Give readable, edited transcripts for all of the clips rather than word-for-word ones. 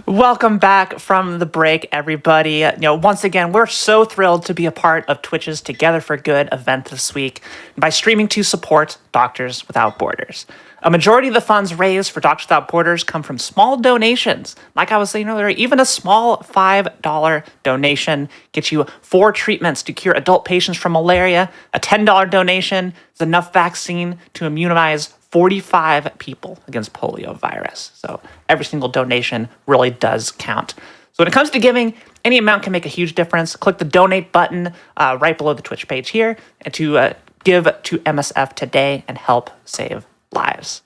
Welcome back from the break, everybody. Once again, we're so thrilled to be a part of Twitch's Together for Good event this week by streaming to support Doctors Without Borders. A majority of the funds raised for Doctors Without Borders come from small donations. Like I was saying earlier, even a small $5 donation gets you 4 treatments to cure adult patients from malaria. A $10 donation is enough vaccine to immunize 45 people against polio virus. So every single donation really does count. So when it comes to giving, any amount can make a huge difference. Click the donate button right below the Twitch page here and to give to MSF today and help save lives.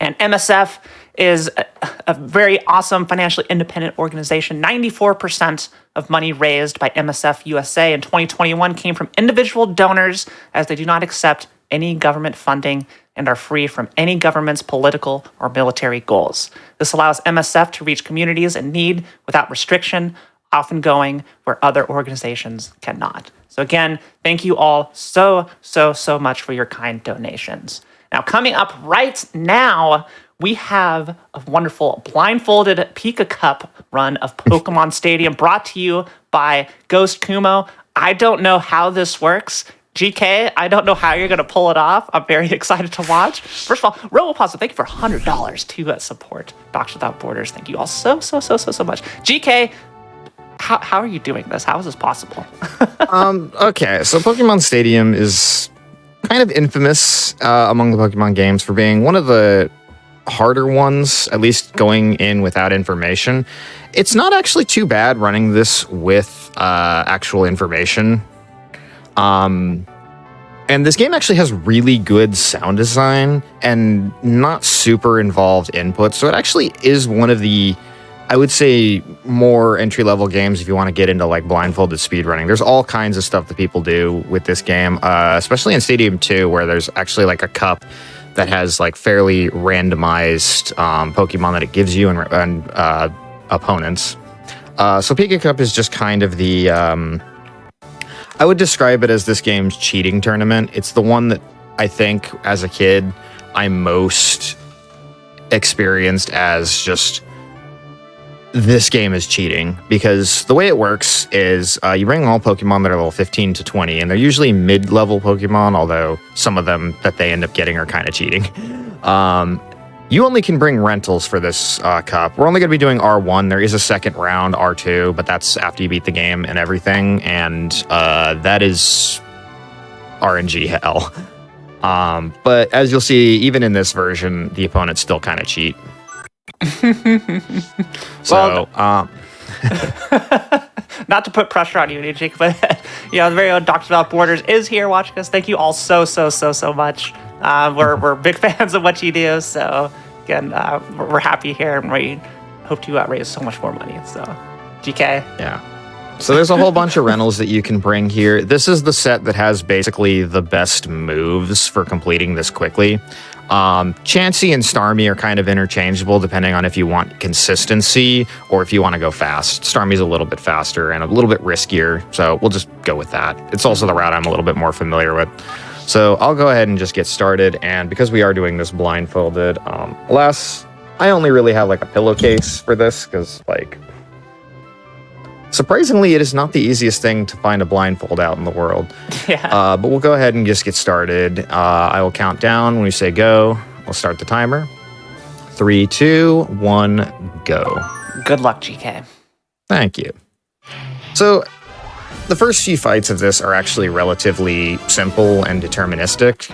And MSF is a very awesome financially independent organization. 94% of money raised by MSF USA in 2021 came from individual donors, as they do not accept any government funding and are free from any government's political or military goals. This allows MSF to reach communities in need without restriction, often going where other organizations cannot. So again, thank you all so much for your kind donations. Now, coming up right now, we have a wonderful blindfolded Pika Cup run of Pokémon Stadium brought to you by ghostKumo. I don't know how this works. GK, I don't know how you're going to pull it off. I'm very excited to watch. First of all, Roboposa, thank you for $100 to support Doctors Without Borders. Thank you all so much. GK, how are you doing this? How is this possible? Okay, so Pokemon Stadium is kind of infamous among the Pokemon games for being one of the harder ones, at least going in without information. It's not actually too bad running this with actual information. And this game actually has really good sound design and not super involved input. So it actually is one of the, I would say, more entry-level games if you want to get into like blindfolded speedrunning. There's all kinds of stuff that people do with this game, especially in Stadium 2, where there's actually like a cup that has like fairly randomized Pokemon that it gives you and opponents. So Pika Cup is just kind of the... I would describe it as this game's cheating tournament. It's the one that I think, as a kid, I most experienced as just, this game is cheating. Because the way it works is you bring all Pokemon that are level 15 to 20, and they're usually mid-level Pokemon, although some of them that they end up getting are kind of cheating. You only can bring rentals for this cup. We're only going to be doing R1. There is a second round, R2, but that's after you beat the game and everything, and that is RNG hell. But as you'll see, even in this version, the opponents still kind of cheat. So, not to put pressure on you, Jake, but the very own Doctors Without Borders is here watching us. Thank you all so much. We're big fans of what you do, so again, we're happy here, and we hope to raise so much more money. So, GK. Yeah. So there's a whole bunch of rentals that you can bring here. This is the set that has basically the best moves for completing this quickly. Chansey and Starmie are kind of interchangeable depending on if you want consistency or if you want to go fast. Starmie's a little bit faster and a little bit riskier, so we'll just go with that. It's also the route I'm a little bit more familiar with. So I'll go ahead and just get started, and because we are doing this blindfolded, alas, I only really have like a pillowcase for this, because like, surprisingly, it is not the easiest thing to find a blindfold out in the world. Yeah. But we'll go ahead and just get started. I will count down when we say go. We'll start the timer. 3, 2, 1, go. Good luck, GK. Thank you. So, the first few fights of this are actually relatively simple and deterministic.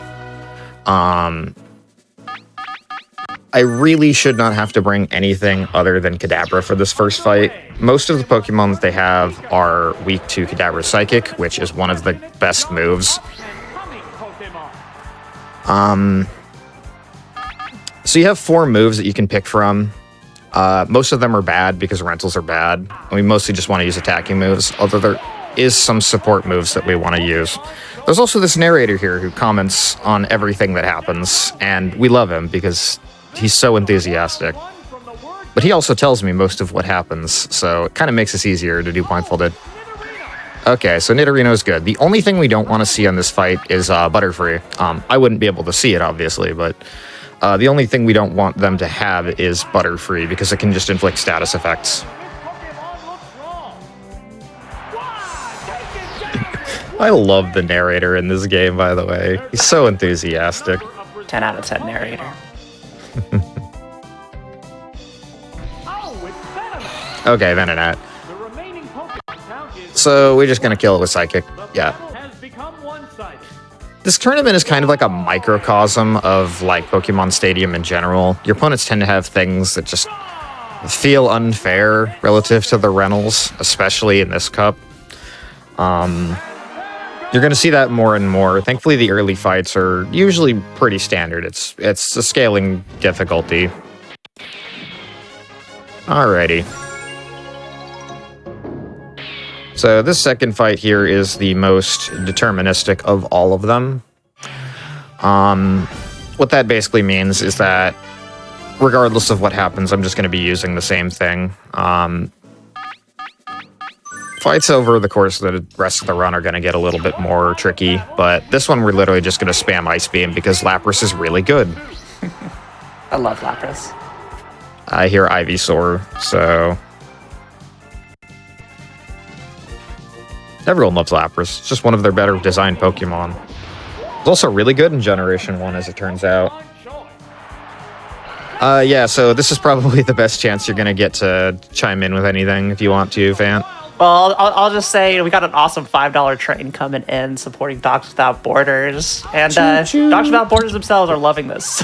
I really should not have to bring anything other than Kadabra for this first fight. Most of the Pokemon that they have are weak to Kadabra's Psychic, which is one of the best moves. So you have 4 moves that you can pick from. Most of them are bad because rentals are bad. And we mostly just want to use attacking moves, although there is some support moves that we want to use. There's also this narrator here who comments on everything that happens, and we love him because he's so enthusiastic. But he also tells me most of what happens, so it kind of makes us easier to do blindfolded. Okay, so Nidorino is good. The only thing we don't want to see on this fight is Butterfree. I wouldn't be able to see it, obviously, but the only thing we don't want them to have is Butterfree, because it can just inflict status effects. I love the narrator in this game, by the way. He's so enthusiastic. 10 out of 10 narrator. Okay, Venonat. So we're just gonna kill it with Psychic. Yeah. This tournament is kind of like a microcosm of like Pokemon Stadium in general. Your opponents tend to have things that just feel unfair relative to the Reynolds, especially in this cup. You're going to see that more and more. Thankfully, the early fights are usually pretty standard. It's a scaling difficulty. Alrighty. So this second fight here is the most deterministic of all of them. What that basically means is that regardless of what happens, I'm just going to be using the same thing. Fights over the course of the rest of the run are going to get a little bit more tricky, but this one we're literally just going to spam Ice Beam because Lapras is really good. I love Lapras. I hear Ivysaur, so... Everyone loves Lapras. It's just one of their better designed Pokemon. It's also really good in Generation 1, as it turns out. Yeah, so this is probably the best chance you're going to get to chime in with anything if you want to, Fant. Well, I'll just say we got an awesome $5 train coming in supporting Docs Without Borders. And Docs Without Borders themselves are loving this.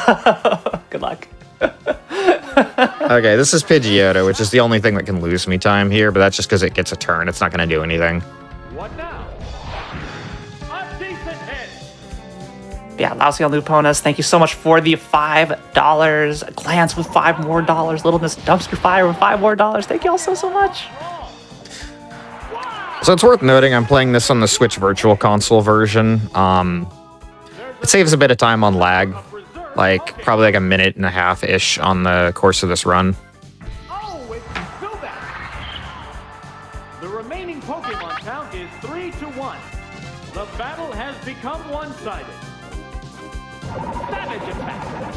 Good luck. Okay, this is Pidgeotto, which is the only thing that can lose me time here, but that's just because it gets a turn. It's not going to do anything. What now? A decent hit. Yeah, Lousy on Luponas, thank you so much for the $5. Glance with $5 more. Little Miss Dumpster Fire with $5 more. Thank you all so much. So it's worth noting I'm playing this on the Switch Virtual Console version. It saves a bit of time on lag, like probably like a minute and a half-ish on the course of this run. Oh, it's Zubat. The remaining Pokemon count is 3-1. The battle has become one-sided. Savage attack.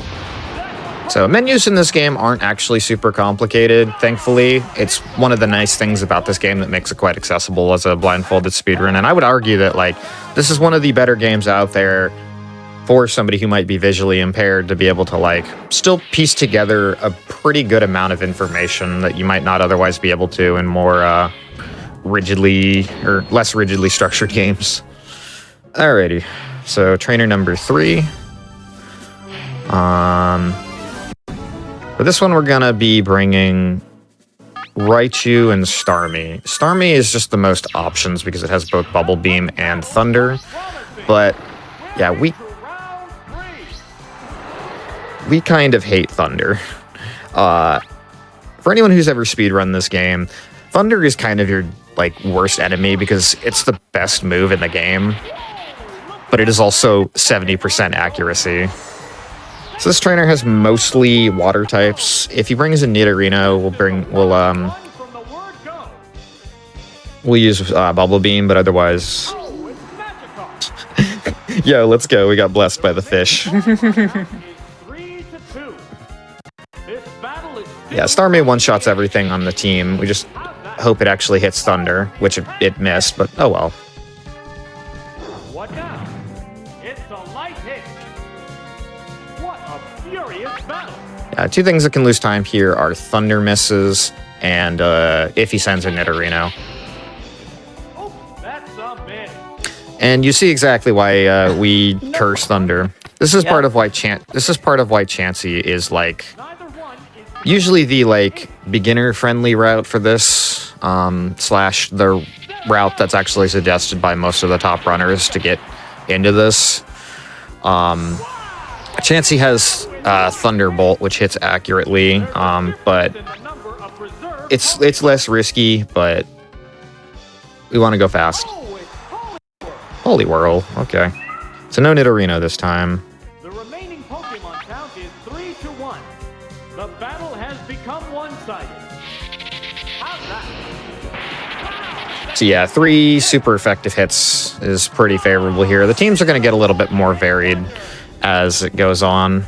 So menus in this game aren't actually super complicated, thankfully. It's one of the nice things about this game that makes it quite accessible as a blindfolded speedrun. And I would argue that like this is one of the better games out there for somebody who might be visually impaired to be able to like still piece together a pretty good amount of information that you might not otherwise be able to in more rigidly or less rigidly structured games. Alrighty, so trainer number 3. For this one, we're gonna be bringing Raichu and Starmie. Starmie is just the most options because it has both Bubble Beam and Thunder. But yeah, we kind of hate Thunder. For anyone who's ever speedrun this game, Thunder is kind of your like worst enemy because it's the best move in the game, but it is also 70% accuracy. So this trainer has mostly water types. If he brings a Nidorino, we'll use Bubble Beam, but otherwise, yo, let's go. We got blessed by the fish. Yeah, Starmie one-shots everything on the team. We just hope it actually hits Thunder, which it missed, but oh well. What now? It's a light hit. What a furious battle. Two things that can lose time here are Thunder misses and if he sends a Nidorino. Oh, that's a miss. And you see exactly why we curse Thunder. This is part of why Chansey is like usually the like beginner-friendly route for this, slash the route that's actually suggested by most of the top runners to get into this. Chansey has Thunderbolt, which hits accurately, but it's less risky, but we want to go fast. Holy Whirl, okay. So no Nidorino this time. The remaining Pokemon count is 3-1. The battle has become one-sided. How's that? So yeah, 3 super effective hits is pretty favorable here. The teams are going to get a little bit more varied as it goes on.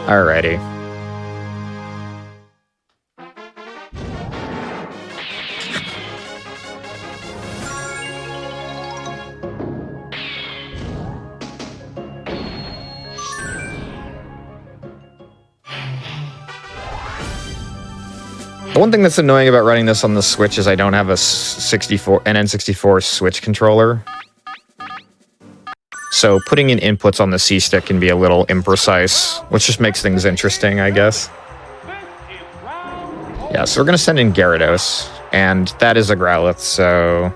Alrighty. The one thing that's annoying about running this on the Switch is I don't have a N64 Switch controller. So putting in inputs on the C-stick can be a little imprecise, which just makes things interesting, I guess. Yeah, so we're going to send in Gyarados, and that is a Growlithe, so...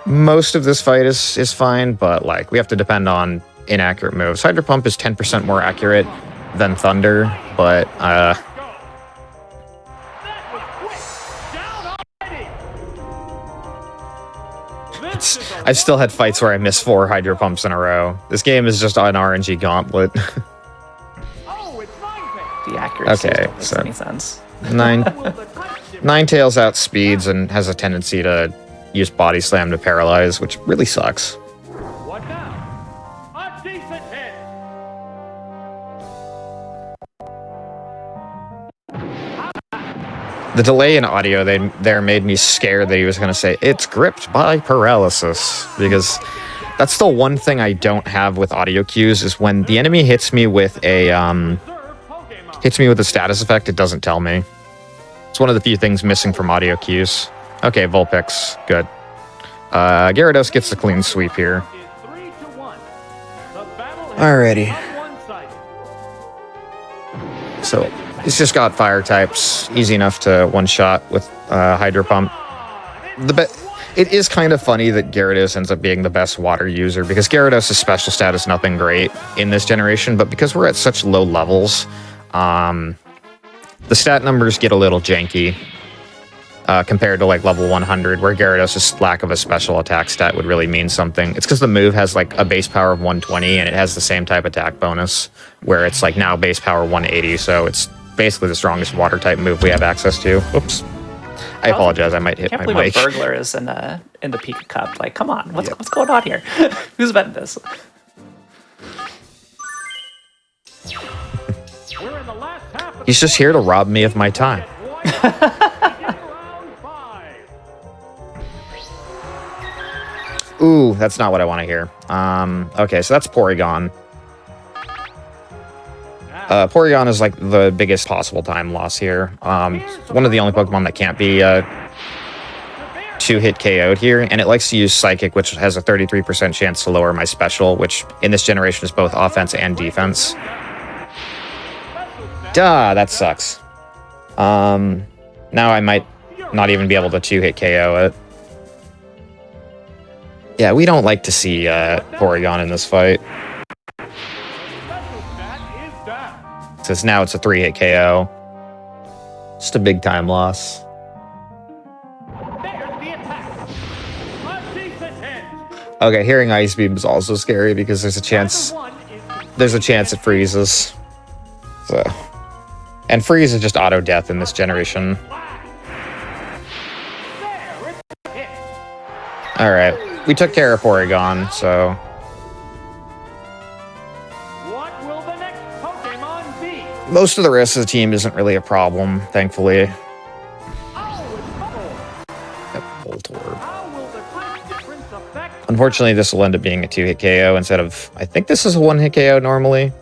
most of this fight is fine, but, like, we have to depend on inaccurate moves. Hydro Pump is 10% more accurate than Thunder, but, I've still had fights where I missed 4 Hydro Pumps in a row. This game is just an RNG gauntlet. The accuracy okay, doesn't make so any sense. Ninetales outspeeds and has a tendency to use Body Slam to paralyze, which really sucks. What now? A decent hit. The delay in audio there made me scared that he was going to say, "It's gripped by paralysis," because that's the one thing I don't have with audio cues is when the enemy hits me with a status effect, it doesn't tell me. It's one of the few things missing from audio cues. Okay, Vulpix, good. Gyarados gets the clean sweep here. Alrighty. So it's just got fire types, easy enough to one-shot with Hydro Pump. It is kind of funny that Gyarados ends up being the best water user, because Gyarados' special stat is nothing great in this generation, but because we're at such low levels, the stat numbers get a little janky compared to like level 100, where Gyarados' lack of a special attack stat would really mean something. It's because the move has like a base power of 120, and it has the same type attack bonus, where it's like now base power 180, so it's basically the strongest water type move we have access to. Oops. I apologize, I might hit my mic. I can't believe a burglar is in the Pika Cup. Like, come on, what's going on here? Who's betting this? He's just here to rob me of my time. Ooh, that's not what I want to hear. Okay, so that's Porygon. Porygon is like the biggest possible time loss here. One of the only Pokemon that can't be 2-hit KO'd here, and it likes to use Psychic, which has a 33% chance to lower my special, which in this generation is both offense and defense. Duh, that sucks. Now I might not even be able to 2-hit KO it. Yeah, we don't like to see Porygon in this fight. Since now it's a 3-hit KO. Just a big time loss. Okay, hearing Ice Beam is also scary because there's a chance it freezes. So, and freeze is just auto death in this generation. All right, we took care of Porygon, so. Most of the rest of the team isn't really a problem, thankfully. Voltorb. Unfortunately, this will end up being a 2-hit KO instead of... I think this is a 1-hit KO normally.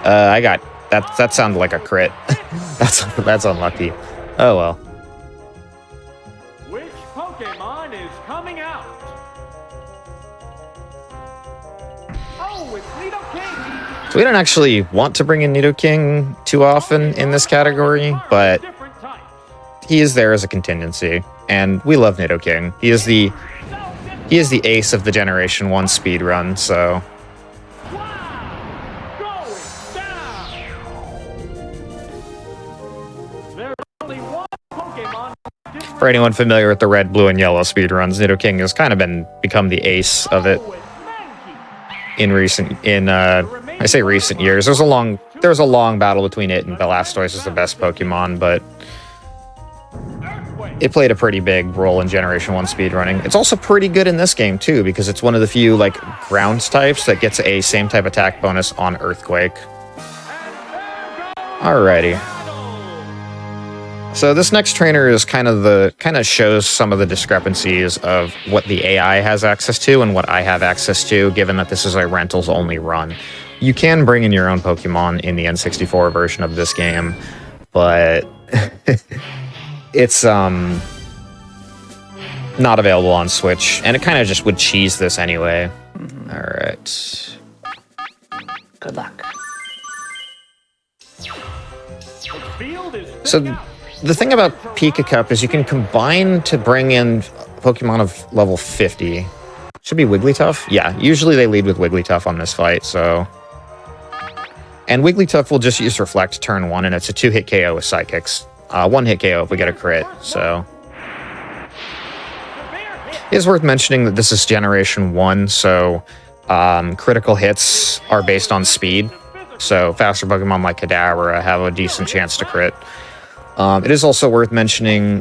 I got... That sounded like a crit. That's unlucky. Oh well. Which Pokemon is coming out? So we don't actually want to bring in Nidoking too often in this category, but he is there as a contingency, and we love Nidoking. He is the ace of the Generation 1 speedrun, so... For anyone familiar with the red, blue, and yellow speedruns, Nidoking has kind of become the ace of it in I say recent years. There was a long battle between it and Blastoise as the best Pokemon, but it played a pretty big role in Generation 1 speedrunning. It's also pretty good in this game, too, because it's one of the few, like, grounds types that gets a same type attack bonus on Earthquake. Alrighty. So this next trainer is kind of shows some of the discrepancies of what the AI has access to and what I have access to, given that this is a rentals only run. You can bring in your own Pokemon in the N64 version of this game, but it's not available on Switch, and it kind of just would cheese this anyway. All right. Good luck. So The thing about Pika Cup is you can combine to bring in Pokemon of level 50. Should be Wigglytuff? Yeah, usually they lead with Wigglytuff on this fight, so... And Wigglytuff will just use Reflect turn 1, and it's a 2-hit KO with Psychics. 1-hit KO if we get a crit, so... It is worth mentioning that this is Generation 1, so critical hits are based on speed. So faster Pokemon like Kadabra have a decent chance to crit. It is also worth mentioning,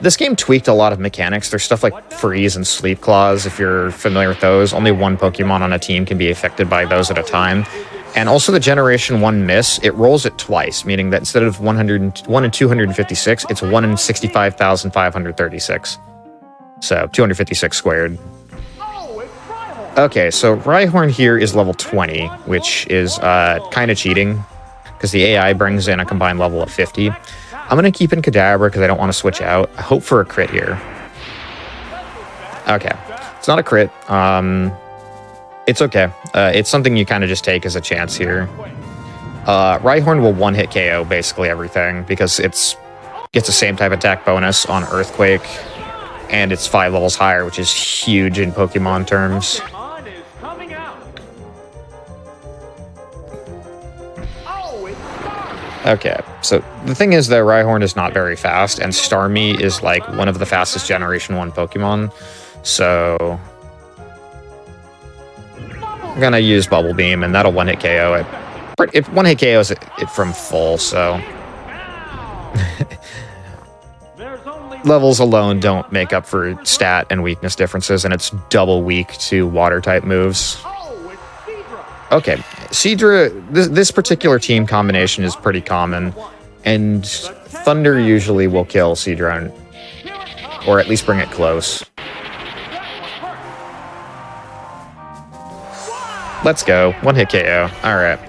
this game tweaked a lot of mechanics. There's stuff like Freeze and Sleep Claws, if you're familiar with those. Only one Pokemon on a team can be affected by those at a time. And also the Generation 1 Miss, it rolls it twice, meaning that instead of 1 in 256, it's 1 in 65,536. So 256 squared. Okay, so Rhyhorn here is level 20, which is kind of cheating, because the AI brings in a combined level of 50. I'm going to keep in Kadabra because I don't want to switch out. I hope for a crit here. Okay. It's not a crit. It's okay. It's something you kind of just take as a chance here. Rhyhorn will one-hit KO basically everything because gets the same type attack bonus on Earthquake, and it's 5 levels higher, which is huge in Pokemon terms. Okay, so the thing is that Rhyhorn is not very fast, and Starmie is like one of the fastest Generation 1 Pokemon, so I'm gonna use Bubble Beam, and that'll one-hit KO it. If one-hit KOs it from full, so levels alone don't make up for stat and weakness differences, and it's double weak to water-type moves. Okay, Seadra, this particular team combination is pretty common, and Thunder usually will kill Seadra, or at least bring it close. Let's go, one-hit KO, alright.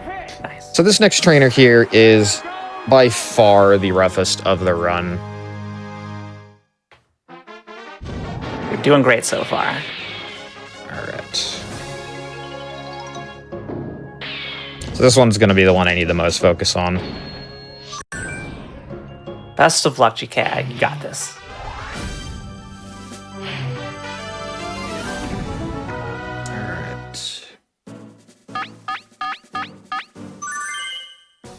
Nice. So this next trainer here is by far the roughest of the run. You're doing great so far. Alright. So this one's going to be the one I need the most focus on. Best of luck, GK. You got this. Alright.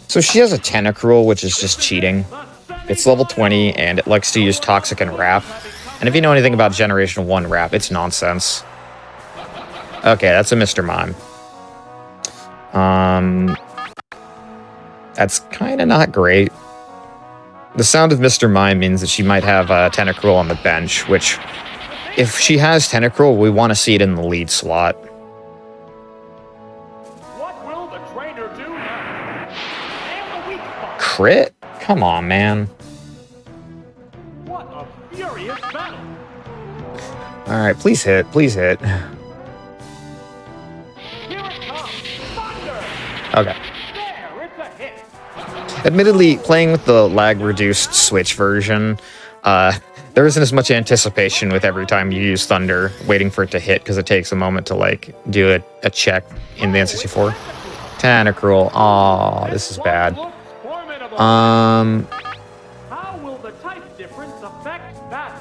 So she has a Tentacruel, which is just cheating. It's level 20, and it likes to use Toxic and Wrap. And if you know anything about Generation 1 Wrap, it's nonsense. Okay, that's a Mr. Mime. That's kind of not great. The sound of Mr. Mime means that she might have a Tentacruel on the bench, which, if she has Tentacruel, we want to see it in the lead slot. What will the trainer do now? And the weak spot. Crit? Come on, man. What a furious battle. Alright, please hit, please hit. Here it comes. Thunder. Okay. There, it's a hit. Admittedly, playing with the lag-reduced Switch version, there isn't as much anticipation with every time you use Thunder, waiting for it to hit, because it takes a moment to, like, do a check in the N64. Tentacruel. Aw, this is bad. How will the type difference affect that?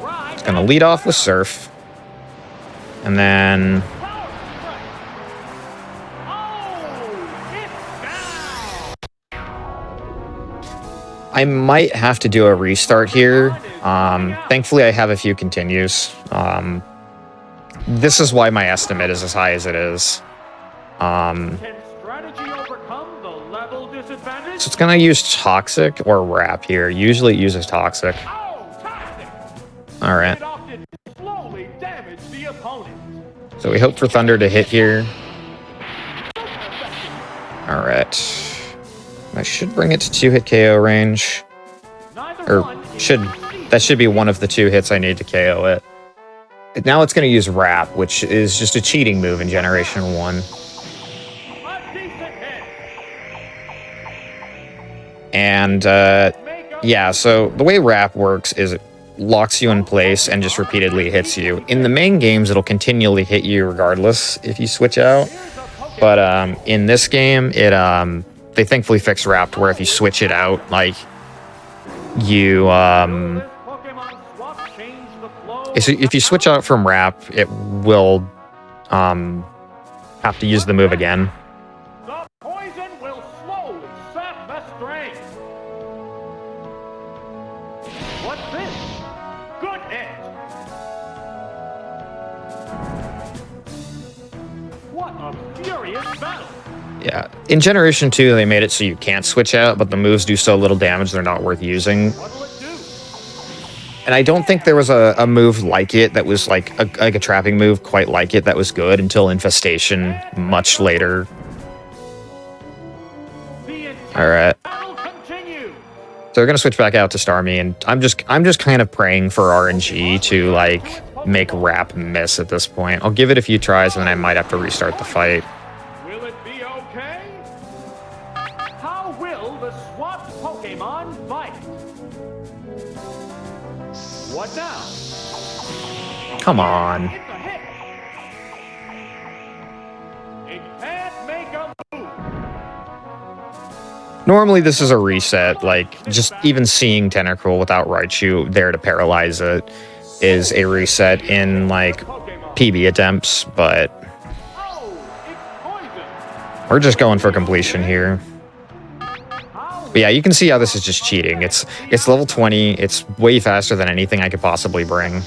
Right. Gonna lead off with Surf. And then... I might have to do a restart here. Thankfully, I have a few continues. This is why my estimate is as high as it is. Can strategy overcome the level disadvantage? So it's going to use Toxic or Wrap here. Usually it uses Toxic. Oh, toxic! All right. It often slowly damage the opponent. So we hope for Thunder to hit here. All right. I should bring it to 2-hit KO range. Neither one is That should be one of the 2 hits I need to KO it. Now it's going to use Wrap, which is just a cheating move in Generation 1. a decent hit. And yeah, so the way Wrap works is it locks you in place and just repeatedly hits you. In the main games, it'll continually hit you regardless if you switch out. But in this game, they thankfully fixed Wrap where if you switch it out, like you if you switch out from Wrap, it will have to use the move again. The poison will slowly sap the strength. What's this? Good hit. What a furious battle. Yeah, in Generation 2, they made it so you can't switch out, but the moves do so little damage they're not worth using. What will it do? And I don't think there was a move like it that was like a trapping move quite like it that was good until Infestation much later. All right. Battle continues. So we're gonna switch back out to Starmie, and I'm just kind of praying for RNG to like make Wrap miss at this point. I'll give it a few tries, and then I might have to restart the fight. Will it be okay? How will the swapped Pokemon fight? What now? Come on. It's a hit. It can't make a move. Normally this is a reset, like just even seeing Tentacruel without Raichu there to paralyze it is a reset in like PB attempts, but Oh, it's poison. we're just going for completion here. But yeah, you can see how this is just cheating. It's level 20. It's way faster than anything I could possibly bring.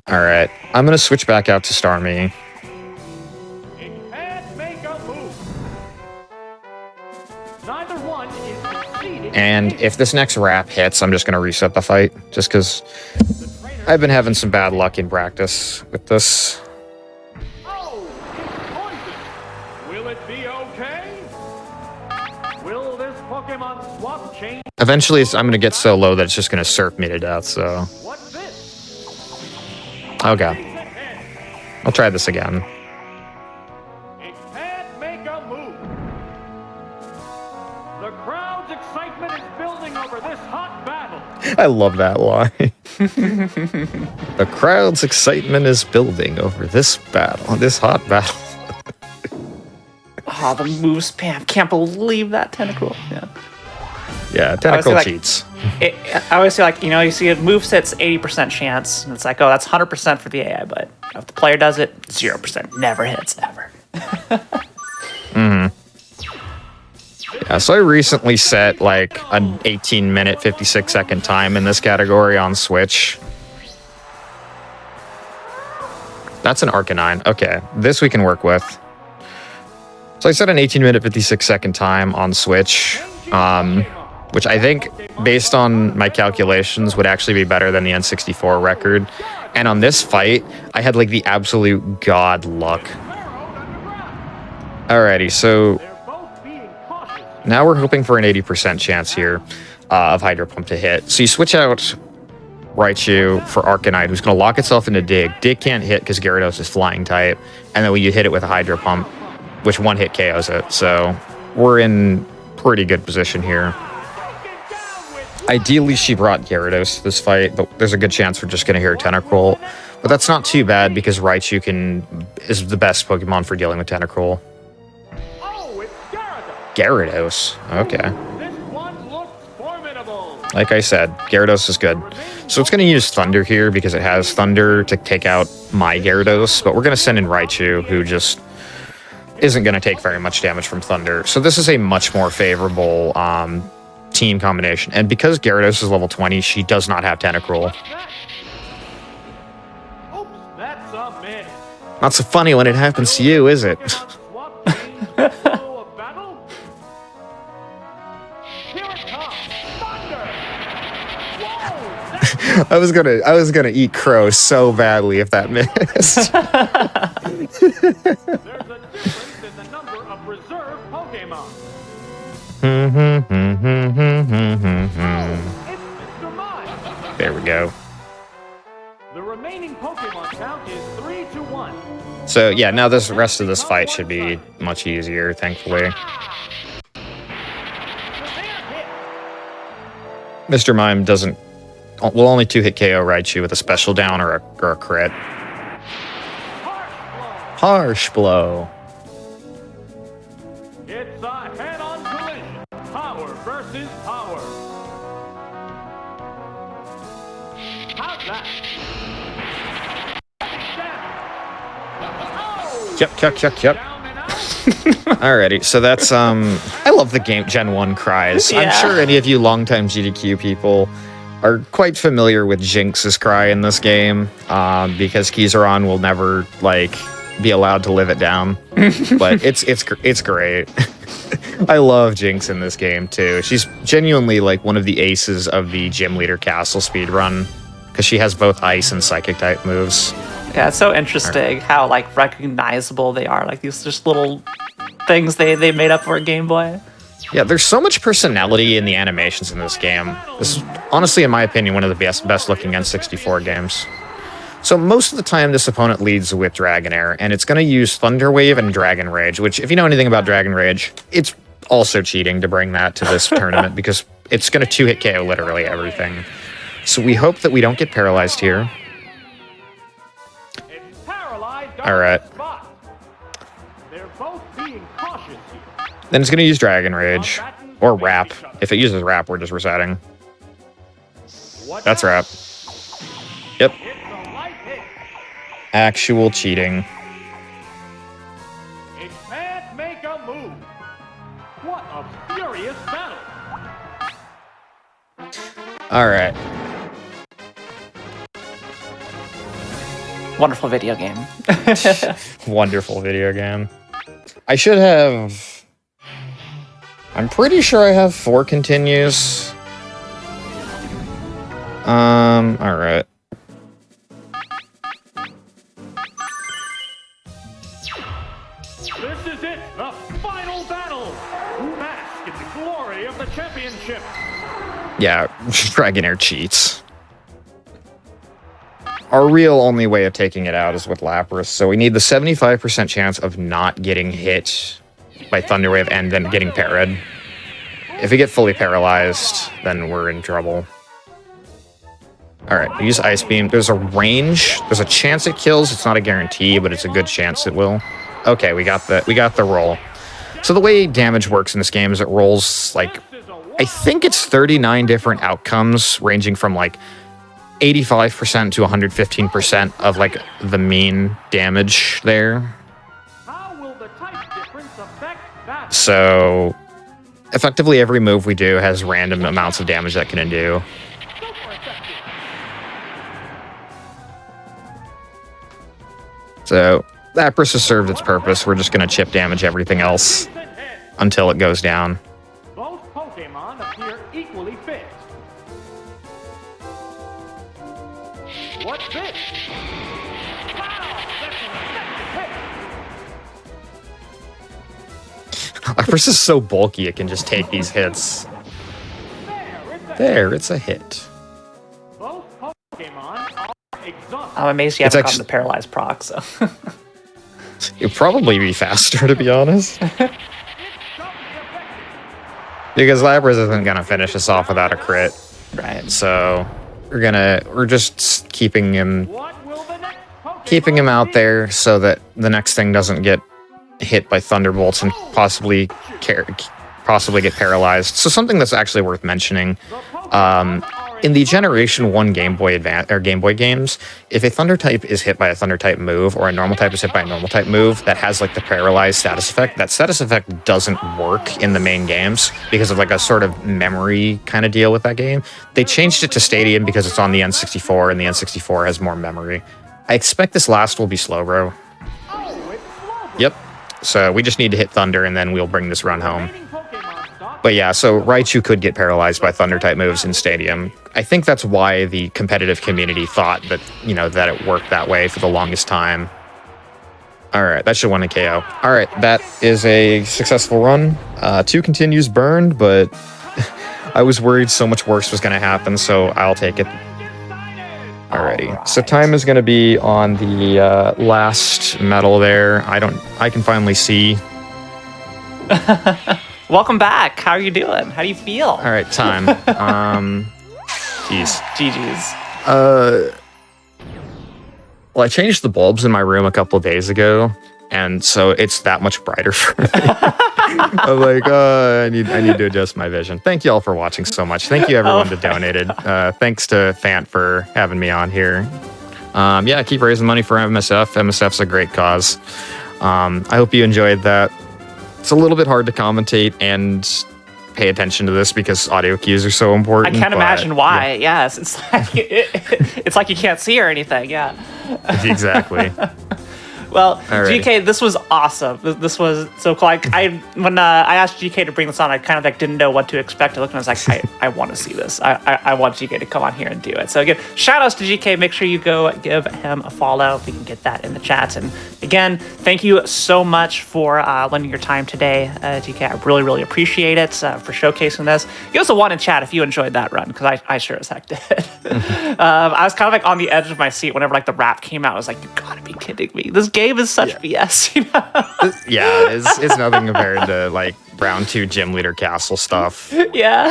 All right, I'm gonna switch back out to Starmie. It can't make a move. Neither one is conceding. And if this next Wrap hits, I'm just gonna reset the fight, just because I've been having some bad luck in practice with this. Oh, it's poison. Will it be okay? Will this Pokemon swap change? Eventually, I'm gonna get so low that it's just gonna surf me to death. So What's this? okay, Decent hit. I'll try this again. It can't make a move. The crowd's excitement is building over this hot battle. I love that line. The crowd's excitement is building over this battle, this hot battle. Oh, the move spam. Can't believe that Tentacruel. Yeah. Yeah, I Tentacruel like- cheats. I always feel like, you see a move set's 80% chance. And it's like, oh, that's 100% for the AI. But if the player does it, 0%. Never hits, ever. Yeah, so I recently set like an 18-minute, 56-second time in this category on Switch. That's an Arcanine. Okay, this we can work with. So I set an 18-minute, 56-second time on Switch, which I think, based on my calculations, would actually be better than the N64 record. And on this fight, I had like the absolute god luck. Alrighty, so They're both being cautious. now we're hoping for an 80% chance here of Hydro Pump to hit. So you switch out Raichu for Arcanine, who's going to lock itself into Dig. Dig can't hit because Gyarados is flying type. And then when you hit it with a Hydro Pump, which one hit KOs it. So we're in pretty good position here. Ideally, she brought Gyarados to this fight, but there's a good chance we're just going to hear Tentacruel. But that's not too bad because Raichu is the best Pokemon for dealing with Tentacruel. Oh, it's Gyarados. Gyarados. Okay. This one looks formidable. Like I said, Gyarados is good. So it's going to use Thunder here because it has Thunder to take out my Gyarados, but we're going to send in Raichu, who just isn't going to take very much damage from Thunder. So this is a much more favorable team combination. And because Gyarados is level 20, she does not have Tentacruel. Oops, that's a miss. Not so funny when it happens to you, is it? Swap teams will follow a battle. Here it comes. Thunder! Whoa! I was gonna eat crow so badly if that missed. There's a difference in the number of reserve Pokémon. It's Mr. Mime. There we go. The remaining Pokémon count is 3-1. So yeah, now this rest of this fight should be much easier, thankfully. Mr. Mime will only 2-hit KO Raichu with a special down or a crit. Harsh blow. It's a head-on collision. Power versus power. How's that? Yep. Down and out. Alrighty, so that's I love the game Gen 1 cries. I'm Yeah. sure any of you longtime GDQ people are quite familiar with Jinx's cry in this game, because Kizaron will never be allowed to live it down. But it's great. I love Jinx in this game too. She's genuinely one of the aces of the Gym Leader Castle speedrun, because she has both ice and psychic type moves. Yeah, it's so interesting how recognizable they are. These just little things they made up for a Game Boy. Yeah, there's so much personality in the animations in this game. This is honestly, in my opinion, one of the best looking N64 games. So most of the time, this opponent leads with Dragonair, and it's going to use Thunder Wave and Dragon Rage, which, if you know anything about Dragon Rage, it's also cheating to bring that to this tournament, because it's going to 2-hit KO literally everything. So we hope that we don't get paralyzed here. It's paralyzed All right. on the spot. They're both being cautious here. Then it's going to use Dragon Rage, or Wrap. If it uses Wrap, we're just resetting. Watch That's out. Wrap. Yep. It's a light hit. Actual cheating. It can't make a move. What a furious battle. All right. Wonderful video game. Wonderful video game. I should have... I'm pretty sure I have 4 continues. Alright. This is it, the final battle. Bask in the glory of the championship. Yeah, Dragonair cheats. Our real only way of taking it out is with Lapras, so we need the 75% chance of not getting hit by Thunder Wave and then getting parried. If we get fully paralyzed, then we're in trouble. Alright, we use Ice Beam. There's a range. There's a chance it kills. It's not a guarantee, but it's a good chance it will. Okay, we got the roll. So the way damage works in this game is it rolls I think it's 39 different outcomes, ranging from 85% to 115% of the mean damage there. How will the type difference affect that? So effectively every move we do has random amounts of damage that can do. Super effective. So Lapras has served its purpose. We're just going to chip damage everything else Decent hit. until it goes down. Both Pokemon appear equally fit. What's this? Wow, that's an effective hit. Lapras is so bulky it can just take these hits. There, it's a hit. Both Pokemon are exhausted. I'm amazed you It's haven't gotten actu- the paralyzed proc, so. It'd probably be faster, to be honest. It's effective. Because Lapras isn't going to finish us off without a crit. Right. So we're just keeping him What will the next Pokemon out be? there so that the next thing doesn't get hit by thunderbolts and possibly get paralyzed. So something that's actually worth mentioning, in the Generation 1 Game Boy Advance or Game Boy games, if a Thunder type is hit by a Thunder type move or a Normal type is hit by a Normal type move that has the paralyzed status effect, that status effect doesn't work in the main games because of a sort of memory kind of deal with that game. They changed it to Stadium because it's on the N64 and the N64 has more memory. I expect this last will be slow, bro. Yep. So we just need to hit Thunder, and then we'll bring this run home. Remaining Pokemon stock But yeah, so Raichu could get paralyzed by Thunder-type moves in Stadium. I think that's why the competitive community thought that, that it worked that way for the longest time. All right, that should win a KO. All right, that is a successful run. 2 continues burned, but I was worried so much worse was going to happen, so I'll take it. Alrighty, so time is going to be on the last medal there. I can finally see. Welcome back. How are you doing? How do you feel? All right, time. Jeez. GG's. Well, I changed the bulbs in my room a couple of days ago, and so it's that much brighter for me. I'm like, I need to adjust my vision. Thank you all for watching so much. Thank you everyone that donated. Thanks to Fant for having me on here. Yeah, keep raising money for MSF. MSF's a great cause. I hope you enjoyed that. It's a little bit hard to commentate and pay attention to this because audio cues are so important. I can't imagine why. Yeah. Yes, it's like you can't see or anything. Yeah. Exactly. Well, Alrighty. GK, this was awesome. This was so cool. When I asked GK to bring this on, I kind of didn't know what to expect. I looked and I was like, I want to see this. I want GK to come on here and do it. So again, shout outs to GK. Make sure you go give him a follow if we can get that in the chats. And again, thank you so much for lending your time today, GK. I really, really appreciate it for showcasing this. Give us a 1 in chat if you enjoyed that run, because I sure as heck did. I was kind of on the edge of my seat whenever the rap came out. I was like, you gotta be kidding me. This game is such BS, Yeah, it's nothing compared to round 2 gym leader castle stuff. Yeah.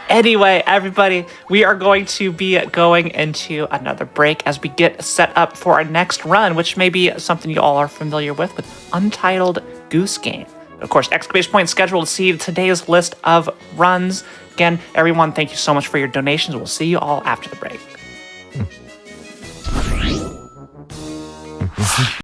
Anyway, everybody, we are going to be going into another break as we get set up for our next run, which may be something you all are familiar with Untitled Goose Game. Of course, exclamation point schedule to see today's list of runs. Again, everyone, thank you so much for your donations. We'll see you all after the break.